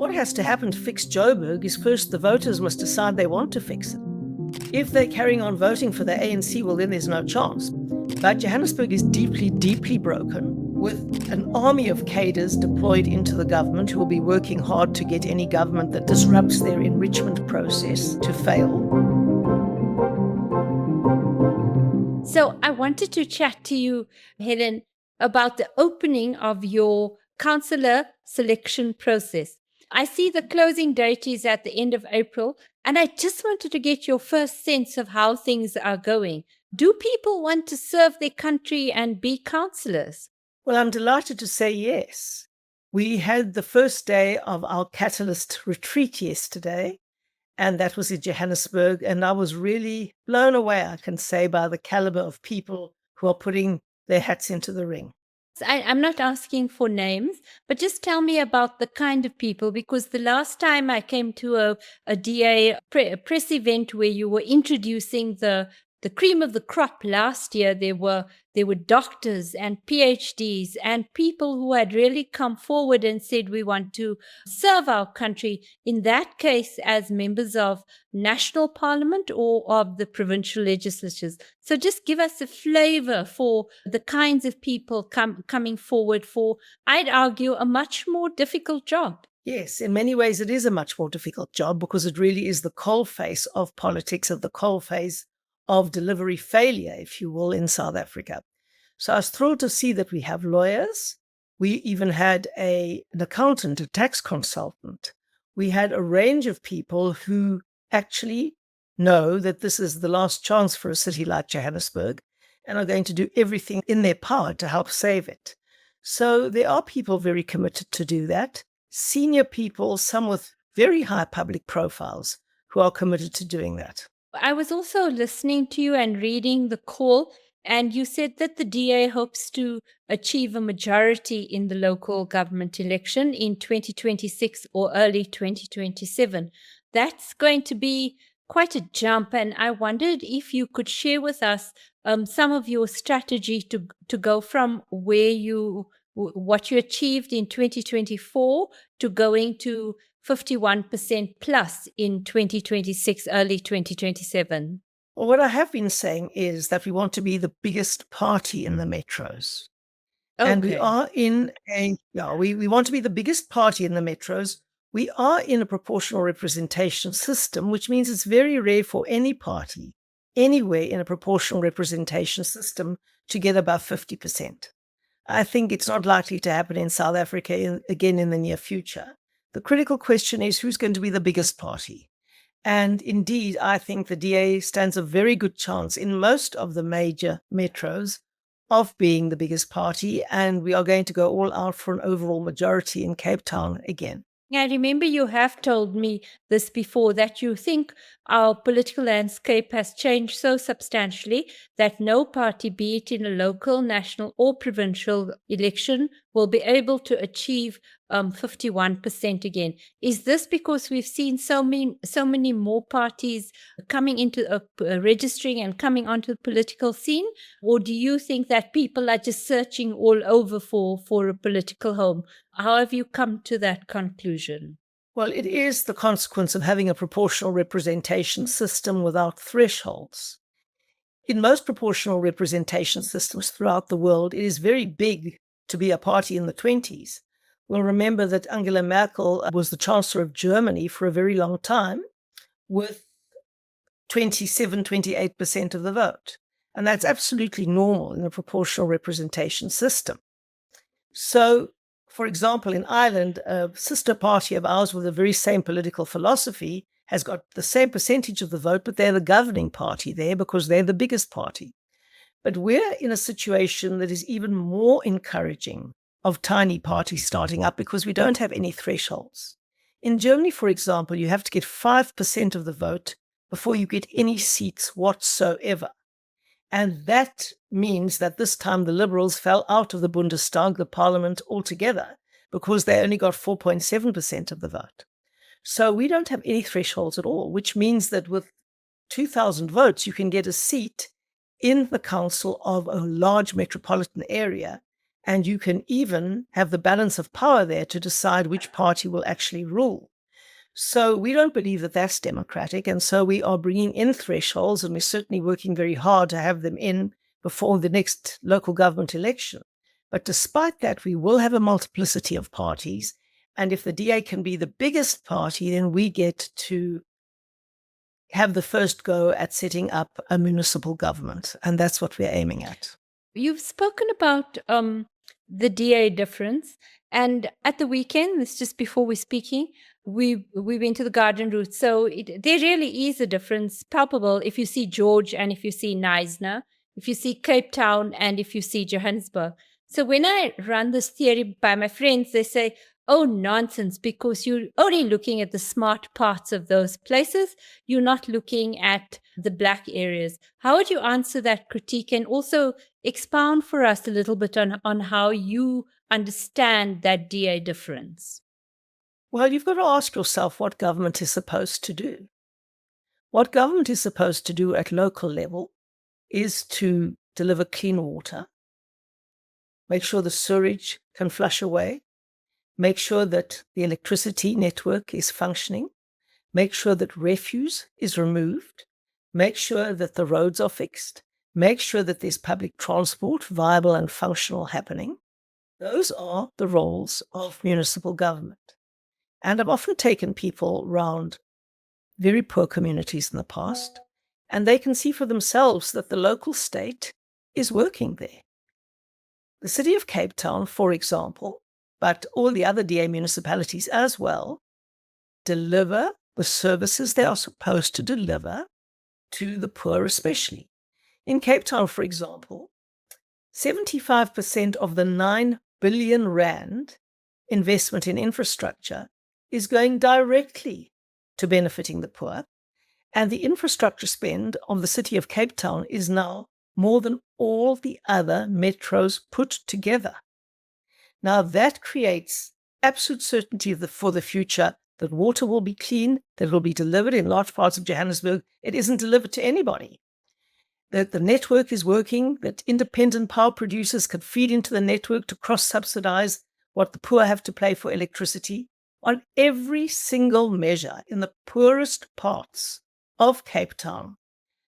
What has to happen to fix Joburg is first the voters must decide they want to fix it. If they're carrying on voting for the ANC, well, then there's no chance. But Johannesburg is deeply, deeply broken, with an army of cadres deployed into the government who will be working hard to get any government that disrupts their enrichment process to fail. So I wanted to chat to you, Helen, about the opening of your councillor selection process. I see the closing date is at the end of April, and I just wanted to get your first sense of how things are going. Do people want to serve their country and be councillors? Well, I'm delighted to say yes. We had the first day of our Catalyst retreat yesterday, and that was in Johannesburg, and I was really blown away, I can say, by the calibre of people who are putting their hats into the ring. I'm not asking for names, but just tell me about the kind of people, because the last time I came to a DA press event where you were introducing the cream of the crop last year, there were doctors and PhDs and people who had really come forward and said, we want to serve our country, in that case as members of national parliament or of the provincial legislatures. So just give us a flavor for the kinds of people coming forward for, I'd argue, a much more difficult job. Yes, in many ways it is a much more difficult job because it really is the coalface of politics, of the coalface of delivery failure, if you will, in South Africa. So I was thrilled to see that we have lawyers. We even had an accountant, a tax consultant. We had a range of people who actually know that this is the last chance for a city like Johannesburg and are going to do everything in their power to help save it. So there are people very committed to do that. Senior people, some with very high public profiles, who are committed to doing that. I was also listening to you and reading the call, and you said that the DA hopes to achieve a majority in the local government election in 2026 or early 2027. That's going to be quite a jump, and I wondered if you could share with us some of your strategy to go from what you achieved in 2024 to going to 51% plus in 2026, early 2027. Well, what I have been saying is that we want to be the biggest party in the metros. Okay. And we are we want to be the biggest party in the metros. We are in a proportional representation system, which means it's very rare for any party anywhere in a proportional representation system to get above 50%. I think it's not likely to happen in South Africa again in the near future. The critical question is who's going to be the biggest party? And indeed, I think the DA stands a very good chance in most of the major metros of being the biggest party, and we are going to go all out for an overall majority in Cape Town again. I remember you have told me this before, that you think our political landscape has changed so substantially that no party, be it in a local, national or provincial election, will be able to achieve 51% again. Is this because we've seen so many more parties coming into registering and coming onto the political scene? Or do you think that people are just searching all over for a political home? How have you come to that conclusion? Well, it is the consequence of having a proportional representation system without thresholds. In most proportional representation systems throughout the world, it is very big to be a party in the 20s. We'll remember that Angela Merkel was the Chancellor of Germany for a very long time with 27-28% of the vote. And that's absolutely normal in a proportional representation system. So, for example, in Ireland, a sister party of ours with the very same political philosophy has got the same percentage of the vote, but they're the governing party there because they're the biggest party. But we're in a situation that is even more encouraging of tiny parties starting up because we don't have any thresholds. In Germany, for example, you have to get 5% of the vote before you get any seats whatsoever. And that means that this time the Liberals fell out of the Bundestag, the parliament, altogether, because they only got 4.7% of the vote. So we don't have any thresholds at all, which means that with 2,000 votes, you can get a seat in the council of a large metropolitan area. And you can even have the balance of power there to decide which party will actually rule. So we don't believe that that's democratic. And so we are bringing in thresholds, and we're certainly working very hard to have them in before the next local government election. But despite that, we will have a multiplicity of parties. And if the DA can be the biggest party, then we get to have the first go at setting up a municipal government. And that's what we're aiming at. You've spoken about the DA difference. And at the weekend, this just before we're speaking, we went to the garden route. So there really is a difference palpable if you see George and if you see Knysna, if you see Cape Town and if you see Johannesburg. So when I run this theory by my friends, they say, oh, nonsense, because you're only looking at the smart parts of those places. You're not looking at the black areas. How would you answer that critique, and also expound for us a little bit on how you understand that DA difference? Well, you've got to ask yourself what government is supposed to do. What government is supposed to do at local level is to deliver clean water, make sure the sewage can flush away, make sure that the electricity network is functioning, make sure that refuse is removed, make sure that the roads are fixed, make sure that there's public transport, viable and functional, happening. Those are the roles of municipal government. And I've often taken people around very poor communities in the past, and they can see for themselves that the local state is working there. The city of Cape Town, for example, but all the other DA municipalities as well, deliver the services they are supposed to deliver to the poor especially. In Cape Town, for example, 75% of the 9 billion rand investment in infrastructure is going directly to benefiting the poor. And the infrastructure spend of the city of Cape Town is now more than all the other metros put together. Now that creates absolute certainty for the future that water will be clean, that it will be delivered in large parts of Johannesburg. It isn't delivered to anybody. That the network is working, that independent power producers can feed into the network to cross-subsidize what the poor have to pay for electricity. On every single measure in the poorest parts of Cape Town,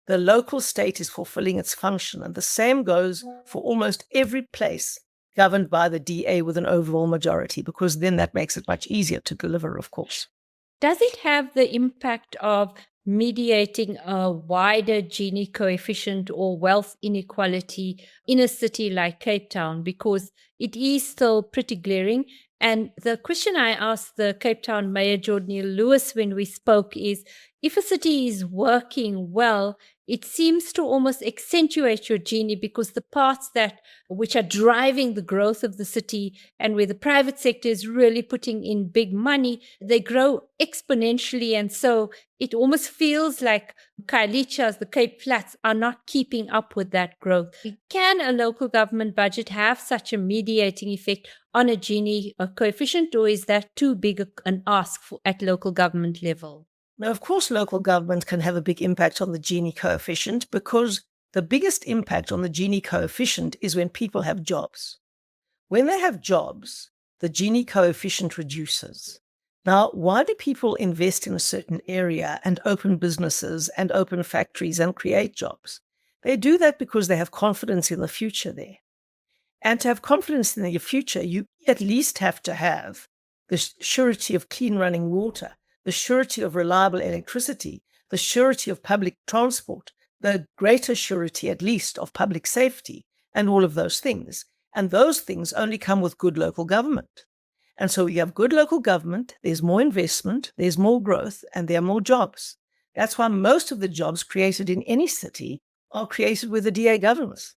the local state is fulfilling its function, and the same goes for almost every place governed by the DA with an overall majority, because then that makes it much easier to deliver, of course. Does it have the impact of mediating a wider Gini coefficient or wealth inequality in a city like Cape Town? Because it is still pretty glaring. And the question I asked the Cape Town Mayor, Jordan Lewis, when we spoke is, if a city is working well, it seems to almost accentuate your Gini, because the parts which are driving the growth of the city and where the private sector is really putting in big money, they grow exponentially. And so it almost feels like Kailichas, the Cape Flats, are not keeping up with that growth. Can a local government budget have such a mediating effect on a Gini coefficient, or is that too big an ask at local government level? Now, of course, local government can have a big impact on the Gini coefficient, because the biggest impact on the Gini coefficient is when people have jobs. When they have jobs, the Gini coefficient reduces. Now, why do people invest in a certain area and open businesses and open factories and create jobs? They do that because they have confidence in the future there. And to have confidence in the future, you at least have to have the surety of clean running water, the surety of reliable electricity, the surety of public transport, the greater surety at least of public safety, and all of those things. And those things only come with good local government. And so you have good local government, there's more investment, there's more growth, and there are more jobs. That's why most of the jobs created in any city are created with the DA governments.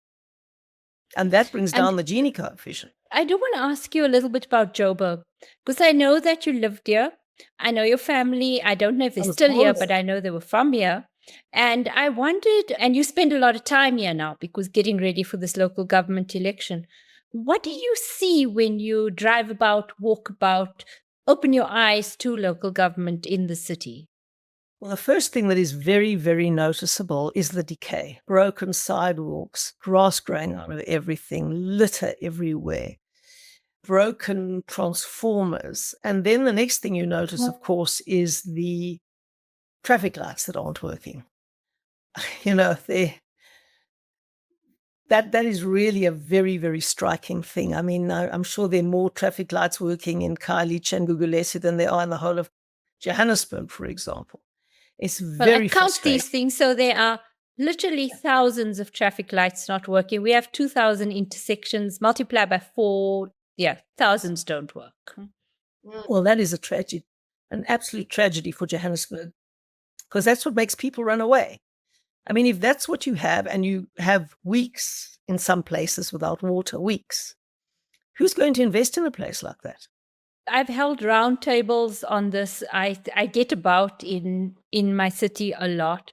And that brings down the Gini coefficient. I do want to ask you a little bit about Joburg, because I know that you lived here. I know your family. I don't know if they're still here, but I know they were from here. And I wondered, and you spend a lot of time here now because getting ready for this local government election. What do you see when you drive about, walk about, open your eyes to local government in the city? Well, the first thing that is very, very noticeable is the decay. Broken sidewalks, grass growing out of everything, litter everywhere, broken transformers. And then the next thing you notice, of course, is the traffic lights that aren't working. You know, that is really a very, very striking thing. I mean, I'm sure there are more traffic lights working in Khayelitsha and Guguletu than there are in the whole of Johannesburg, for example. It's Well, I very count frustrating. these things. So there are literally thousands of traffic lights not working. We have 2,000 intersections, multiply by 4. Yeah, thousands don't work. Well, that is a tragedy, an absolute tragedy for Johannesburg, because that's what makes people run away. I mean, if that's what you have, and you have weeks in some places without water, weeks, who's going to invest in a place like that? I've held roundtables on this. I get about in my city a lot.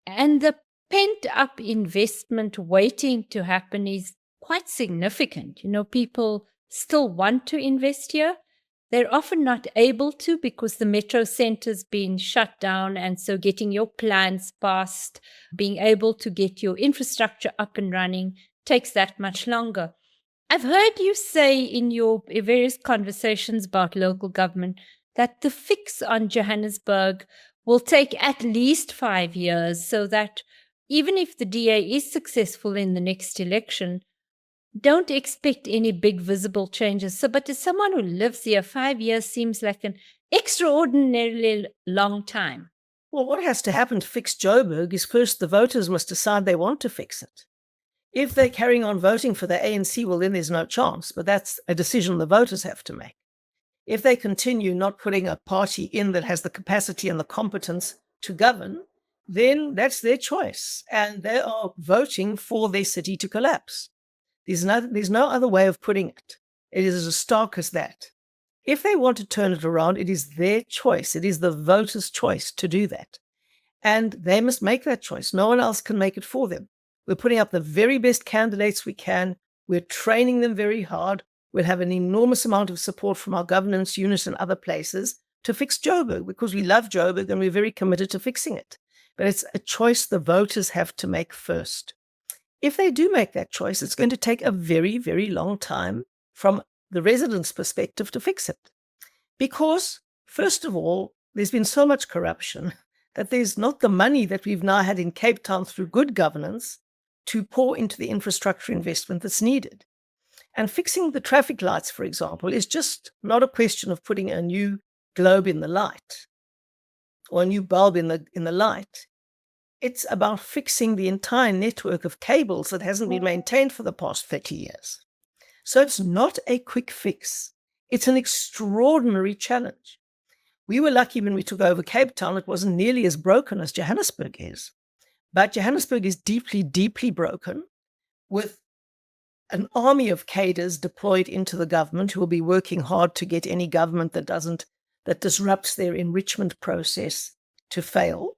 And the pent up investment waiting to happen is quite significant. You know, people still want to invest here. They're often not able to because the metro center's been shut down. And so getting your plans passed, being able to get your infrastructure up and running takes that much longer. I've heard you say in your various conversations about local government that the fix on Johannesburg will take at least 5 years, so that even if the DA is successful in the next election, don't expect any big visible changes. So, but as someone who lives here, 5 years seems like an extraordinarily long time. Well, what has to happen to fix Joburg is first the voters must decide they want to fix it. If they're carrying on voting for the ANC, well, then there's no chance, but that's a decision the voters have to make. If they continue not putting a party in that has the capacity and the competence to govern, then that's their choice. And they are voting for their city to collapse. There's no other way of putting it. It is as stark as that. If they want to turn it around, it is their choice. It is the voters' choice to do that. And they must make that choice. No one else can make it for them. We're putting up the very best candidates we can. We're training them very hard. We'll have an enormous amount of support from our governance unit and other places to fix Joburg, because we love Joburg and we're very committed to fixing it. But it's a choice the voters have to make first. If they do make that choice, it's going to take a very, very long time from the residents' perspective to fix it. Because, first of all, there's been so much corruption that there's not the money that we've now had in Cape Town through good governance to pour into the infrastructure investment that's needed. And fixing the traffic lights, for example, is just not a question of putting a new globe in the light or a new bulb in the light. It's about fixing the entire network of cables that hasn't been maintained for the past 30 years. So it's not a quick fix. It's an extraordinary challenge. We were lucky when we took over Cape Town, it wasn't nearly as broken as Johannesburg is. But Johannesburg is deeply, deeply broken, with an army of cadres deployed into the government who will be working hard to get any government that disrupts their enrichment process to fail.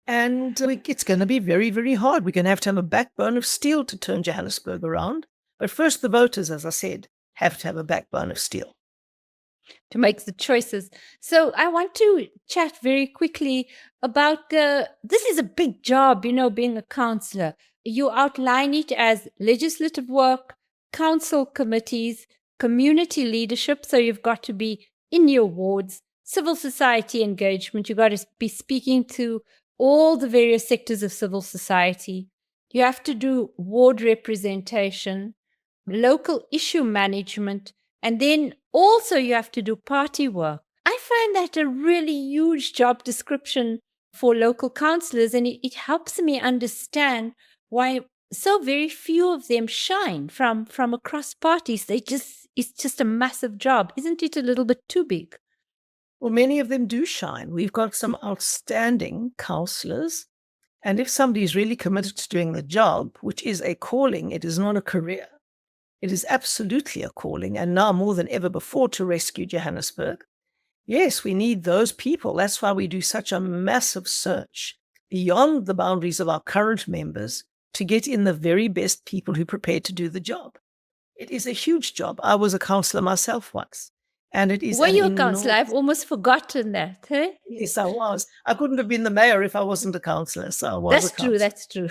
And it's going to be very, very hard. We're going to have a backbone of steel to turn Johannesburg around. But first, the voters, as I said, have to have a backbone of steel to make the choices. So I want to chat very quickly about this is a big job, you know, being a councillor. You outline it as legislative work, council committees, community leadership. So you've got to be in your wards, civil society engagement. You've got to be speaking to all the various sectors of civil society. You have to do ward representation, local issue management, and then also you have to do party work. I find that a really huge job description for local councillors, and it helps me understand why so very few of them shine from across parties. It's just a massive job. Isn't it a little bit too big? Well, many of them do shine. We've got some outstanding councillors, and if somebody is really committed to doing the job, which is a calling, it is not a career. It is absolutely a calling, and now more than ever before, to rescue Johannesburg. Yes, we need those people. That's why we do such a massive search beyond the boundaries of our current members to get in the very best people who are prepared to do the job. It is a huge job. I was a councillor myself once. And it is Were an you a councillor? enormous... I've almost forgotten that. Hey? Yes, I was. I couldn't have been the mayor if I wasn't a councillor, so I was a That's true. councillor. That's true.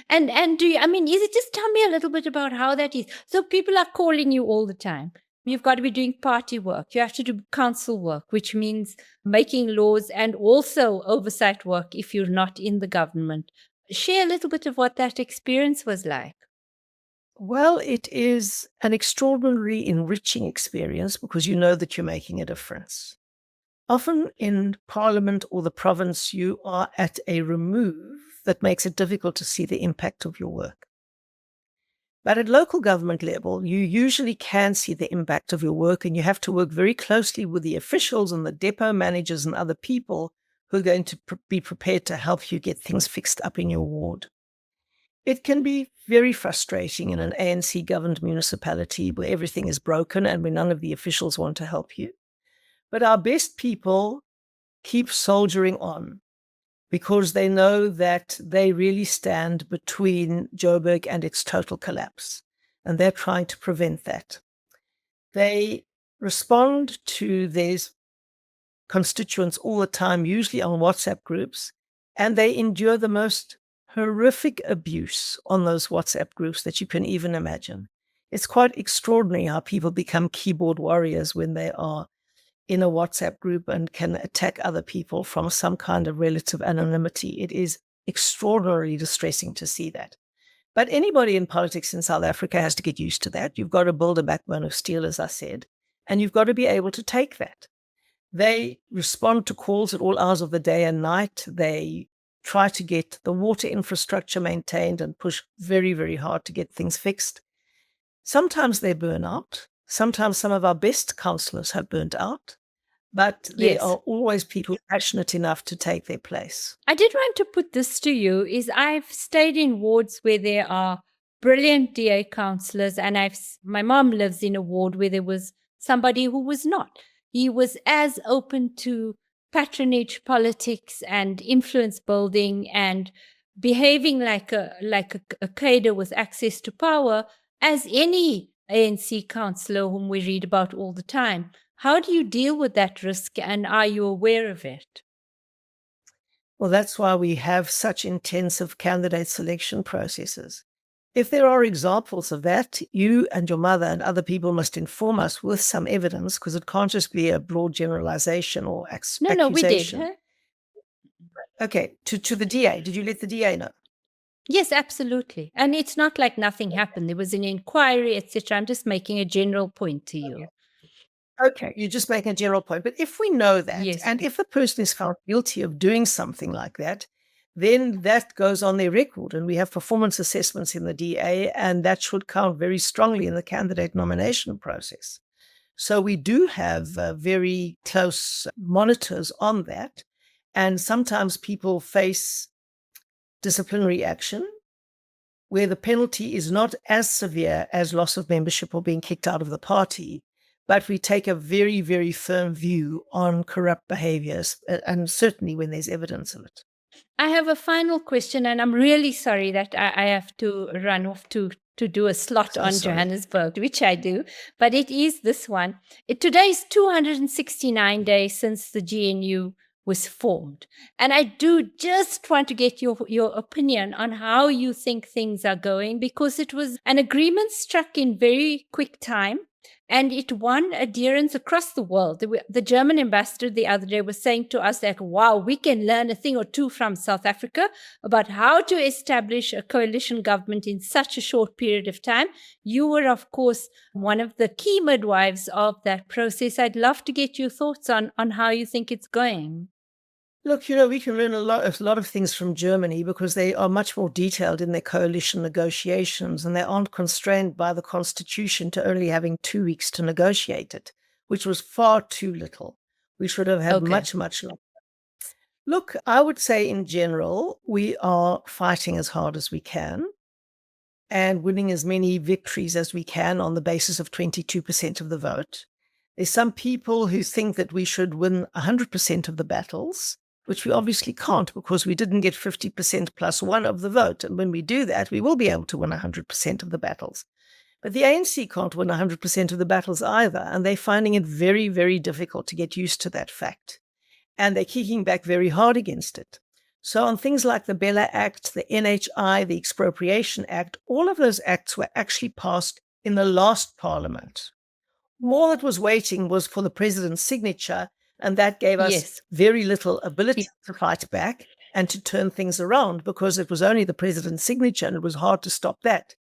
And do you, I mean, is it, just tell me a little bit about how that is. So people are calling you all the time. You've got to be doing party work. You have to do council work, which means making laws and also oversight work if you're not in the government. Share a little bit of what that experience was like. Well, it is an extraordinarily enriching experience because you know that you're making a difference. Often in Parliament or the province, you are at a remove that makes it difficult to see the impact of your work. But at local government level, you usually can see the impact of your work, and you have to work very closely with the officials and the depot managers and other people who are going to be prepared to help you get things fixed up in your ward. It can be very frustrating in an ANC-governed municipality where everything is broken and where none of the officials want to help you. But our best people keep soldiering on because they know that they really stand between Joburg and its total collapse, and they're trying to prevent that. They respond to their constituents all the time, usually on WhatsApp groups, and they endure the most horrific abuse on those WhatsApp groups that you can even imagine. It's quite extraordinary how people become keyboard warriors when they are in a WhatsApp group and can attack other people from some kind of relative anonymity. It is extraordinarily distressing to see that. But anybody in politics in South Africa has to get used to that. You've got to build a backbone of steel, as I said, and you've got to be able to take that. They respond to calls at all hours of the day and night. They try to get the water infrastructure maintained and push very, very hard to get things fixed. Sometimes they burn out. Sometimes some of our best councillors have burnt out, but there Yes. are always people passionate enough to take their place. I did want to put this to you, is I've stayed in wards where there are brilliant DA councillors, and my mom lives in a ward where there was somebody who was not. He was as open to patronage politics and influence building and behaving like a cadre with access to power as any ANC councillor whom we read about all the time. How do you deal with that risk, and are you aware of it? Well, that's why we have such intensive candidate selection processes. If there are examples of that, you and your mother and other people must inform us with some evidence, because it can't just be a broad generalization or accusation. No, we did. Huh? Okay, to the DA. Did you let the DA know? Yes, absolutely. And it's not like nothing happened. There was an inquiry, etc. I'm just making a general point to you. Okay, you're just making a general point. But if we know that, Yes. and if the person is found guilty of doing something like that, then that goes on their record. And we have performance assessments in the DA, and that should count very strongly in the candidate nomination process. So we do have very close monitors on that. And sometimes people face disciplinary action where the penalty is not as severe as loss of membership or being kicked out of the party, but we take a very, very firm view on corrupt behaviors, and certainly when there's evidence of it. I have a final question, and I'm really sorry that I have to run off to do a slot on sorry. Johannesburg, which I do, but it is this one. Today is 269 days since the GNU was formed. And I do just want to get your opinion on how you think things are going, because it was an agreement struck in very quick time, and it won adherence across the world. The German ambassador the other day was saying to us that, wow, we can learn a thing or two from South Africa about how to establish a coalition government in such a short period of time. You were, of course, one of the key midwives of that process. I'd love to get your thoughts on how you think it's going. Look, we can learn a lot of things from Germany because they are much more detailed in their coalition negotiations, and they aren't constrained by the constitution to only having 2 weeks to negotiate it, which was far too little. We should have had much, much longer. Look, I would say in general, we are fighting as hard as we can and winning as many victories as we can on the basis of 22% of the vote. There's some people who think that we should win 100% of the battles, which we obviously can't because we didn't get 50% plus one of the vote. And when we do that, we will be able to win 100% of the battles. But the ANC can't win 100% of the battles either, and they're finding it very, very difficult to get used to that fact. And they're kicking back very hard against it. So on things like the Bella Act, the NHI, the Expropriation Act, all of those acts were actually passed in the last parliament. All that was waiting was for the president's signature, and that gave us Yes. very little ability to fight back and to turn things around, because it was only the president's signature and it was hard to stop that.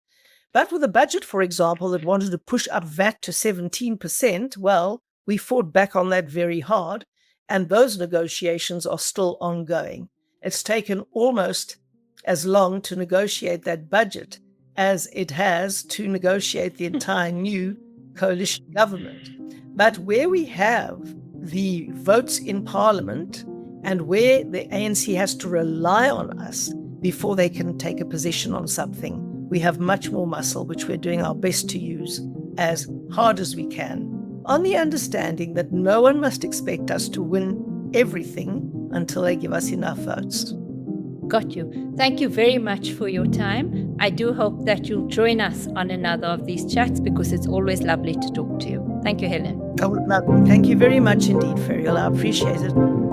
But with a budget, for example, that wanted to push up VAT to 17%, well, we fought back on that very hard, and those negotiations are still ongoing. It's taken almost as long to negotiate that budget as it has to negotiate the entire new coalition government. But where we have the votes in Parliament and where the ANC has to rely on us before they can take a position on something, we have much more muscle, which we're doing our best to use as hard as we can, on the understanding that no one must expect us to win everything until they give us enough votes. Got you. Thank you very much for your time. I do hope that you'll join us on another of these chats, because it's always lovely to talk to you. Thank you, Helen. Oh, lovely. Thank you very much indeed, Ferial. I appreciate it.